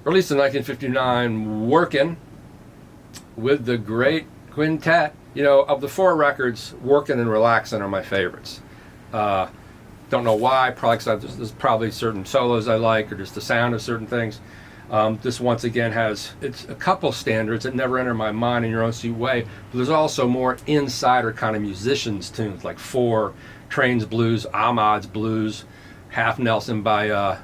Released in 1959, Workin' with the great quintet. You know, of the 4 records, Workin' and Relaxin' are my favorites. Don't know why, probably because there's probably certain solos I like, or just the sound of certain things. This once again it's a couple standards that never enter my mind in your own sweet way, but there's also more insider kind of musicians tunes, like 4, Trains Blues, Ahmad's Blues, Half Nelson by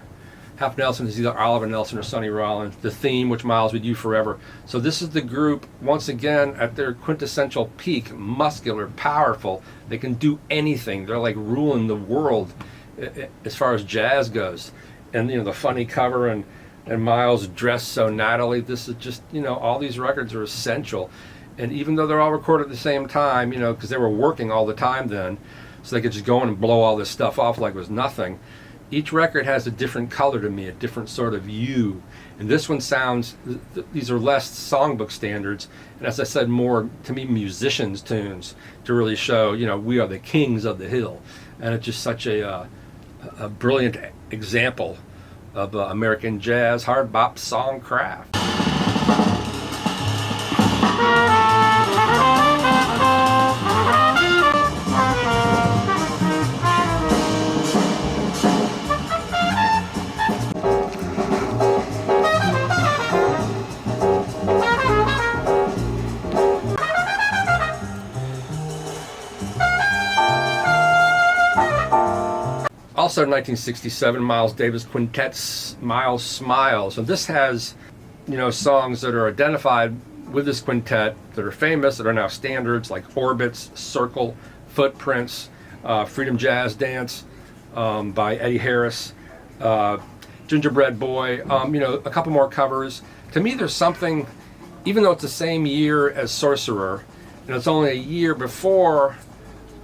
Half Nelson is either Oliver Nelson or Sonny Rollins. The Theme, which Miles With You Forever. So this is the group, once again, at their quintessential peak, muscular, powerful. They can do anything. They're like ruling the world as far as jazz goes. And, you know, the funny cover and Miles dressed so nattily. This is just, you know, all these records are essential. And even though they're all recorded at the same time, you know, because they were working all the time then, so they could just go in and blow all this stuff off like it was nothing. Each record has a different color to me, a different sort of hue. And this one sounds, these are less songbook standards, and as I said, more, to me, musicians' tunes to really show, you know, we are the kings of the hill. And it's just such a brilliant example of American jazz, hard bop, song craft. Also 1967, Miles Davis Quintet's Miles Smiles. And this has, you know, songs that are identified with this quintet that are famous, that are now standards, like Orbits, Circle, Footprints, Freedom Jazz Dance by Eddie Harris, Gingerbread Boy, you know, a couple more covers. To me, there's something, even though it's the same year as Sorcerer, and it's only a year before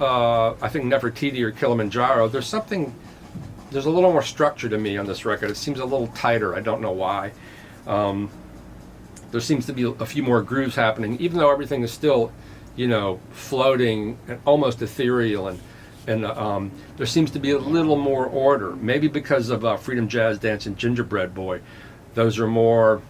I think Nefertiti or Kilimanjaro, there's a little more structure to me on this record. It seems a little tighter. I don't know why. There seems to be a few more grooves happening, even though everything is still, you know, floating and almost ethereal, and there seems to be a little more order. Maybe because of Freedom Jazz Dance and Gingerbread Boy. Those are more,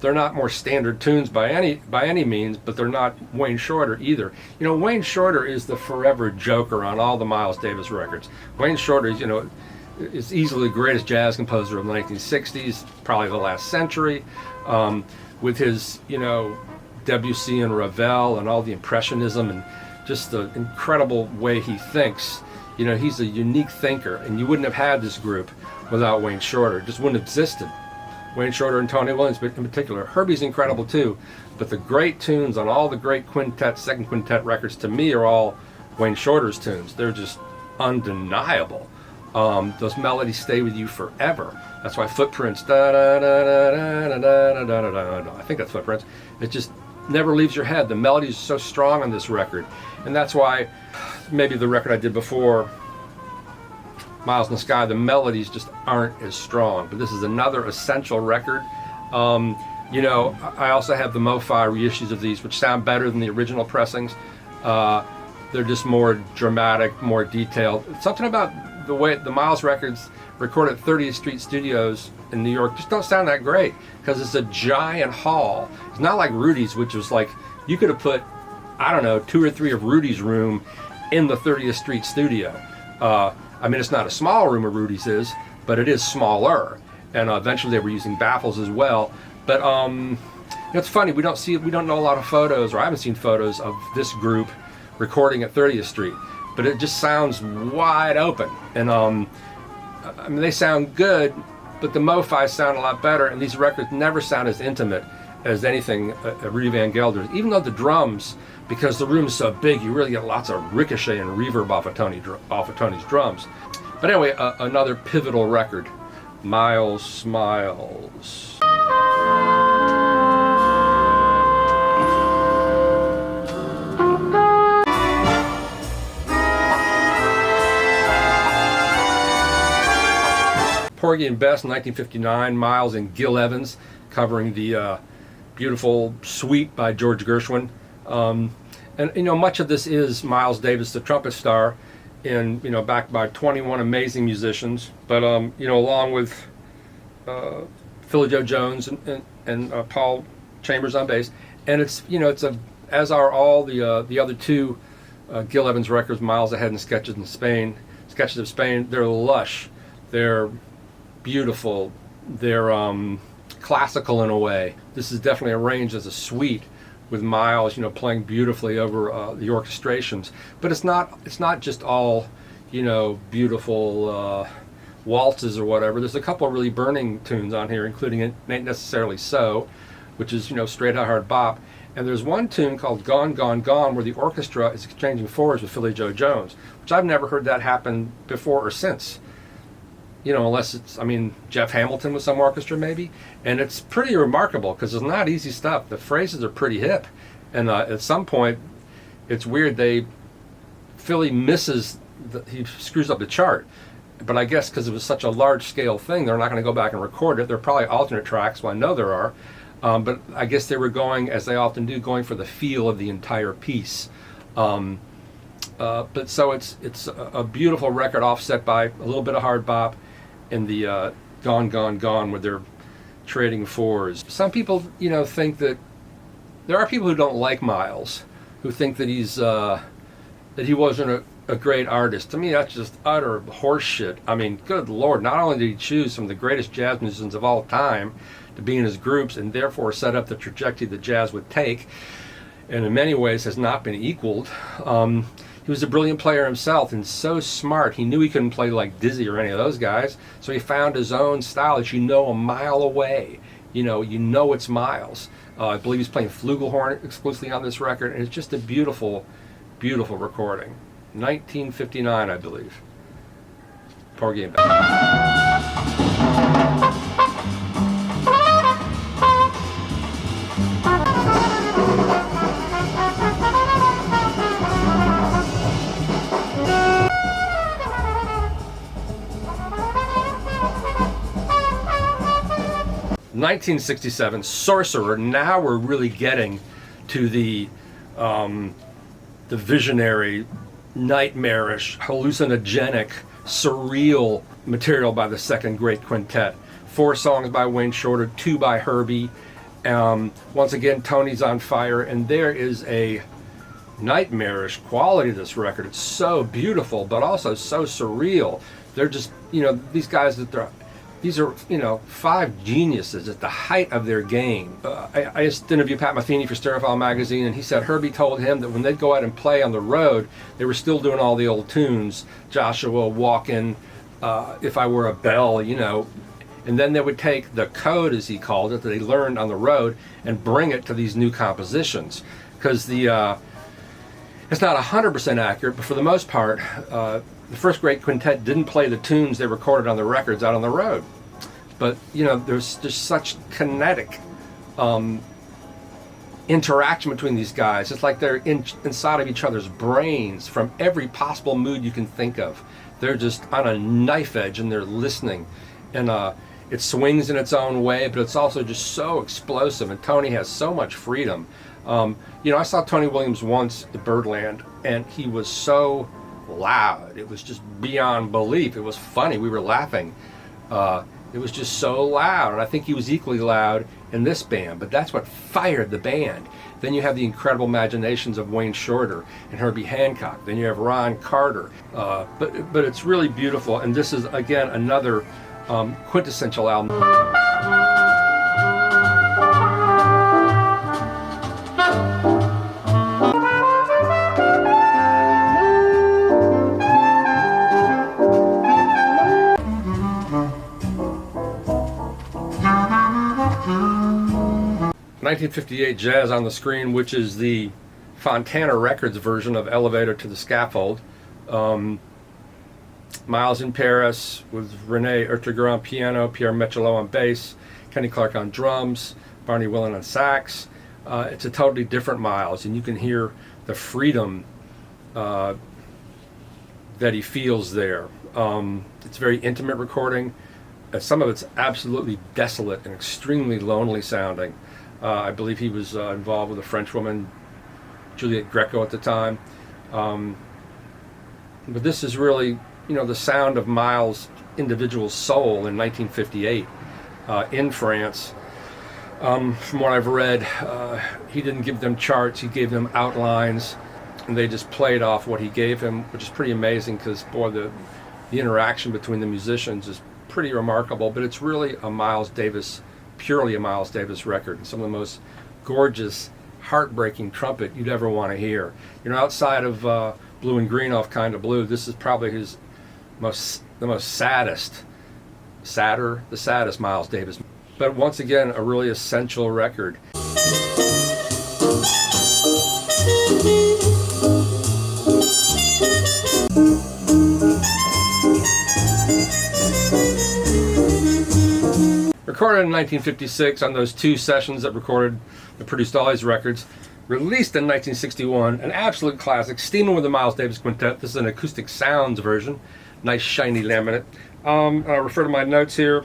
they're not more standard tunes by any means, but they're not Wayne Shorter either. You know, Wayne Shorter is the forever joker on all the Miles Davis records. Wayne Shorter is, you know, is easily the greatest jazz composer of the 1960s, probably the last century, with his, you know, Debussy and Ravel and all the impressionism and just the incredible way he thinks. You know, he's a unique thinker, and you wouldn't have had this group without Wayne Shorter. It just wouldn't have existed. Wayne Shorter and Tony Williams in particular. Herbie's incredible too, but the great tunes on all the great quintet, second quintet records, to me, are all Wayne Shorter's tunes. They're just undeniable. Those melodies stay with you forever. That's why Footprints, da da da da da da da da da da, I think that's Footprints. It just never leaves your head. The melody is so strong on this record, and that's why maybe the record I did before, Miles in the Sky, the melodies just aren't as strong. But this is another essential record. You know, I also have the Mo-Fi reissues of these, which sound better than the original pressings. They're just more dramatic, more detailed. Something about the way the Miles records recorded at 30th Street Studios in New York just don't sound that great, because it's a giant hall. It's not like Rudy's, which was like, you could have put, I don't know, 2 or 3 of Rudy's room in the 30th Street studio. I mean, it's not a small room where Rudy's is, but it is smaller. And eventually they were using baffles as well. But you know, it's funny, we don't know a lot of photos, or I haven't seen photos of this group recording at 30th Street. But it just sounds wide open. And I mean, they sound good, but the Mo-Fi sound a lot better, and these records never sound as intimate as anything Rudy Van Gelder's. Even though the drums, because the room is so big, you really get lots of ricochet and reverb off of Tony's drums. But anyway, another pivotal record, Miles Smiles. Porgy and Bess, 1959. Miles and Gil Evans covering the beautiful Suite by George Gershwin. And much of this is Miles Davis, the trumpet star, and backed by 21 amazing musicians. But along with Philly Joe Jones and Paul Chambers on bass, and it's as are all the other two Gil Evans records, Miles Ahead and Sketches of Spain. They're lush, they're beautiful, they're classical in a way. This is definitely arranged as a suite with Miles, playing beautifully over the orchestrations. But it's not just all, beautiful waltzes or whatever. There's a couple of really burning tunes on here, including It Ain't Necessarily So, which is straight out hard bop. And there's one tune called Gone, Gone, Gone, where the orchestra is exchanging fours with Philly Joe Jones, which I've never heard that happen before or since. Unless it's, Jeff Hamilton with some orchestra maybe. And it's pretty remarkable because it's not easy stuff. The phrases are pretty hip. And at some point, it's weird, Philly misses, he screws up the chart. But I guess because it was such a large scale thing, they're not going to go back and record it. There are probably alternate tracks, well I know there are. But I guess they were going, as they often do, going for the feel of the entire piece. But so it's a beautiful record offset by a little bit of hard bop in the Gone, Gone, Gone, where they're trading fours. Some people, think that there are people who don't like Miles, who think that that he wasn't a great artist. To me, that's just utter horseshit. Good Lord, not only did he choose some of the greatest jazz musicians of all time to be in his groups and therefore set up the trajectory that jazz would take, and in many ways has not been equaled. He was a brilliant player himself and so smart. He knew he couldn't play like Dizzy or any of those guys, so he found his own style that a mile away. It's Miles. I believe he's playing flugelhorn exclusively on this record, and it's just a beautiful, beautiful recording. 1959, I believe. Porgy and Bess. 1967, Sorcerer. Now we're really getting to the visionary, nightmarish, hallucinogenic, surreal material by the second great quintet. 4 songs by Wayne Shorter, 2 by Herbie. Once again, Tony's on fire, and there is a nightmarish quality to this record. It's so beautiful, but also so surreal. They're just, these guys these are 5 geniuses at the height of their game. I just interviewed Pat Metheny for Stereophile magazine, and he said Herbie told him that when they'd go out and play on the road, they were still doing all the old tunes, Joshua Walkin', If I Were a Bell, and then they would take the code, as he called it, that they learned on the road and bring it to these new compositions. Because it's not 100% accurate, but for the most part, the first great quintet didn't play the tunes they recorded on the records out on the road. But, there's just such kinetic interaction between these guys. It's like they're inside of each other's brains from every possible mood you can think of. They're just on a knife edge and they're listening. And it swings in its own way, but it's also just so explosive. And Tony has so much freedom. I saw Tony Williams once at Birdland, and he was so loud. It was just beyond belief. It was funny. We were laughing. It was just so loud, and I think he was equally loud in this band, but that's what fired the band. Then you have the incredible imaginations of Wayne Shorter and Herbie Hancock. Then you have Ron Carter. But it's really beautiful, and this is, again, another quintessential album. 1958 Jazz on the Screen, which is the Fontana Records version of Elevator to the Scaffold. Miles in Paris with Rene Erteger on piano, Pierre Mechelot on bass, Kenny Clark on drums, Barney Willen on sax. It's a totally different Miles, and you can hear the freedom that he feels there. It's a very intimate recording. And some of it's absolutely desolate and extremely lonely sounding. I believe he was involved with a French woman, Juliette Greco, at the time. But this is really, the sound of Miles' individual soul in 1958 in France. From what I've read, he didn't give them charts, he gave them outlines, and they just played off what he gave him, which is pretty amazing because, boy, the interaction between the musicians is pretty remarkable. But it's really purely a Miles Davis record, and some of the most gorgeous, heartbreaking trumpet you'd ever want to hear. Outside of Blue and Green off Kinda Blue, this is probably the saddest Miles Davis. But once again, a really essential record. Recorded in 1956 on those 2 sessions that produced all these records. Released in 1961, an absolute classic, Steaming with the Miles Davis Quintet. This is an acoustic sounds version. Nice shiny laminate. I'll refer to my notes here.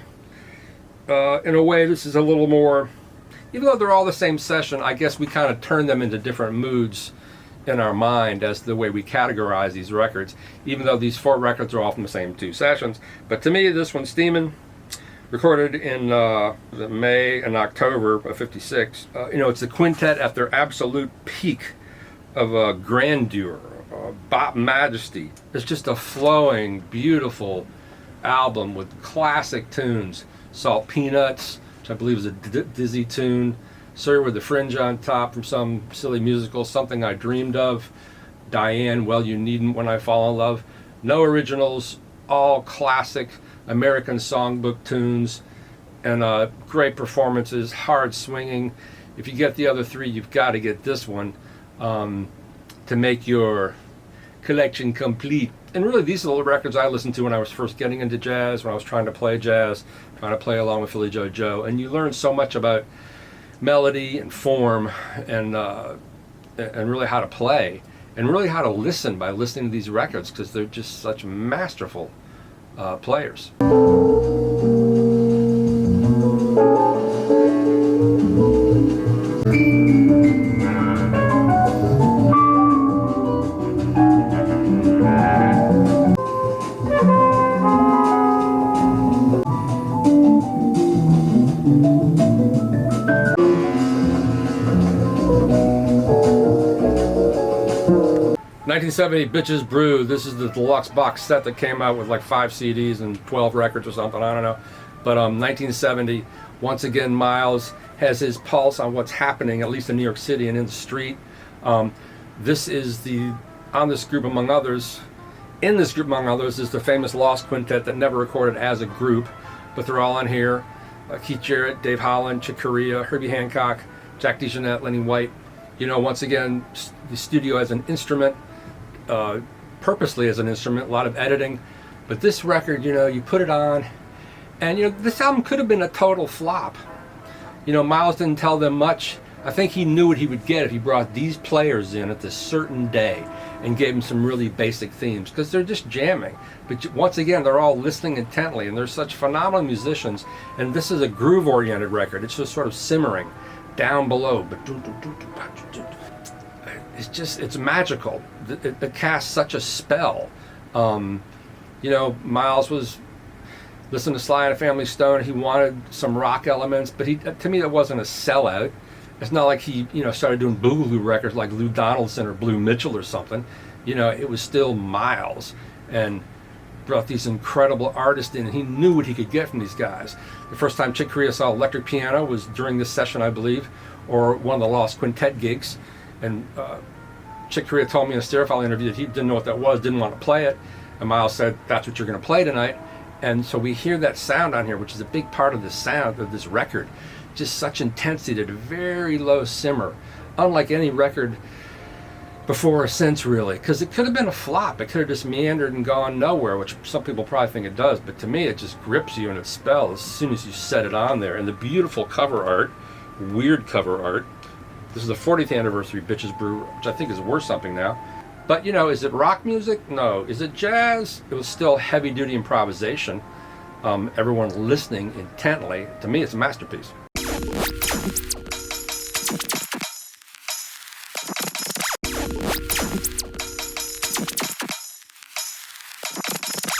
In a way, this is a little more, even though they're all the same session, I guess we kind of turn them into different moods in our mind as the way we categorize these records, even though these 4 records are all from the same 2 sessions. But to me, this one's Steamin', recorded in May and October of '56. It's the quintet at their absolute peak of grandeur, bop majesty. It's just a flowing, beautiful album with classic tunes. Salt Peanuts, which I believe is a Dizzy tune. Sir with the Fringe on Top from some silly musical. Something I Dreamed Of. Diane, Well You Needn't When I Fall in Love. No originals, all classic American songbook tunes, and great performances, hard swinging. If you get the other 3, you've got to get this one to make your collection complete. And really, these are the records I listened to when I was first getting into jazz, when I was trying to play jazz, trying to play along with Philly Joe. And you learn so much about melody and form, and really how to play, and really how to listen by listening to these records, because they're just such masterful players. 1970, Bitches Brew. This is the deluxe box set that came out with like 5 CDs and 12 records or something, I don't know. But 1970, once again, Miles has his pulse on what's happening, at least in New York City and in the street. This is in this group among others, is the famous Lost Quintet that never recorded as a group, but they're all on here. Keith Jarrett, Dave Holland, Chick Corea, Herbie Hancock, Jack DeJohnette, Lenny White. Once again, the studio as an instrument, purposely as an instrument, a lot of editing. But this record, you put it on, and this album could have been a total flop. Miles didn't tell them much. I think he knew what he would get if he brought these players in at this certain day and gave them some really basic themes, because they're just jamming. But once again, they're all listening intently, and they're such phenomenal musicians. And this is a groove-oriented record. It's just sort of simmering down below. It's magical. It casts such a spell. Miles was listening to Sly and the Family Stone. He wanted some rock elements, but to me, that wasn't a sellout. It's not like he, started doing boogaloo records like Lou Donaldson or Blue Mitchell or something. It was still Miles, and brought these incredible artists in, and he knew what he could get from these guys. The first time Chick Corea saw electric piano was during this session, I believe, or one of the Lost Quintet gigs. And Chick Corea told me in a Stereophile interview that he didn't know what that was, didn't want to play it. And Miles said, "That's what you're going to play tonight." And so we hear that sound on here, which is a big part of the sound of this record. Just such intensity at a very low simmer, unlike any record before or since, really, because it could have been a flop. It could have just meandered and gone nowhere, which some people probably think it does, but to me it just grips you in its spell as soon as you set it on there. And the beautiful cover art, weird cover art. This is the 40th anniversary Bitches Brew, which I think is worth something now. But is it rock music? No. Is it jazz? It was still heavy duty improvisation. everyone listening intently. To me, it's a masterpiece.